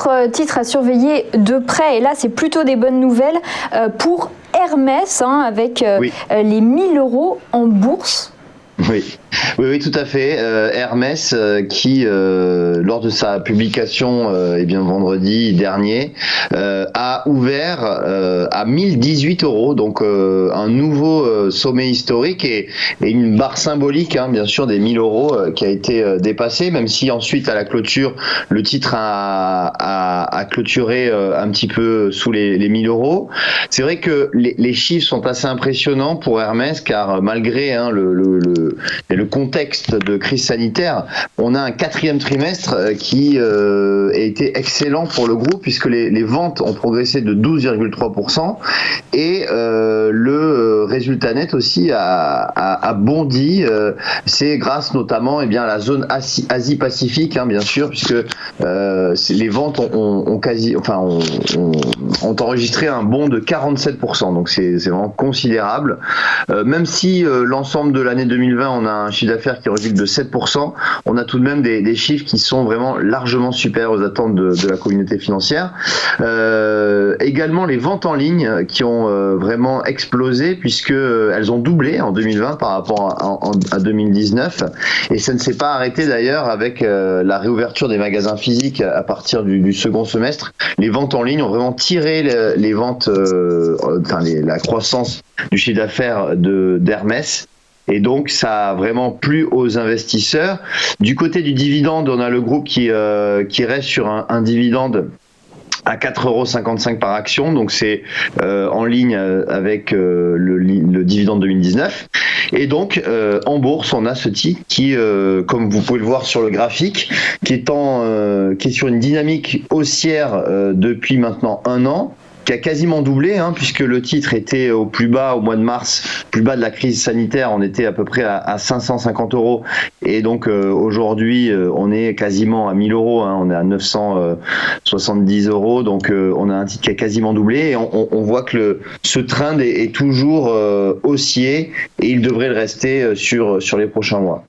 autre titre à surveiller de près, et là c'est plutôt des bonnes nouvelles pour Hermès, avec les 1 000 € en bourse. Oui, tout à fait. Hermès, qui lors de sa publication, vendredi dernier, a ouvert à 1 018 €, donc un nouveau sommet historique et une barre symbolique, bien sûr, des 1 000 € qui a été dépassée, même si ensuite à la clôture, le titre a clôturé un petit peu sous les 1 000 €. C'est vrai que les chiffres sont assez impressionnants pour Hermès, car malgré le contexte de crise sanitaire, on a un 4e trimestre qui a été excellent pour le groupe, puisque les ventes ont progressé de 12,3% et le résultat net aussi a bondi. C'est grâce notamment à la zone Asie-Pacifique, bien sûr, puisque les ventes ont enregistré un bond de 47%, donc c'est vraiment considérable. Même si l'ensemble de l'année 2020, on a un chiffre d'affaires qui recule de 7%, on a tout de même des chiffres qui sont vraiment largement supérieurs aux attentes de la communauté financière. Également les ventes en ligne qui ont vraiment explosé, puisque elles ont doublé en 2020 par rapport à 2019, et ça ne s'est pas arrêté d'ailleurs avec la réouverture des magasins physiques à partir du second semestre. Les ventes en ligne ont vraiment tiré les ventes, la croissance du chiffre d'affaires d'Hermès. Et donc, ça a vraiment plu aux investisseurs. Du côté du dividende, on a le groupe qui reste sur un dividende à 4,55 € par action, donc c'est en ligne avec le dividende 2019. Et donc en bourse, on a ce titre qui, comme vous pouvez le voir sur le graphique, qui est sur une dynamique haussière depuis maintenant 1 an, qui a quasiment doublé, puisque le titre était au plus bas au mois de mars, plus bas de la crise sanitaire, on était à peu près à 550 €, et donc aujourd'hui on est quasiment à 1 000 €, on est à 970 €, donc on a un titre qui a quasiment doublé, et on voit que ce trend est toujours haussier, et il devrait le rester sur les prochains mois.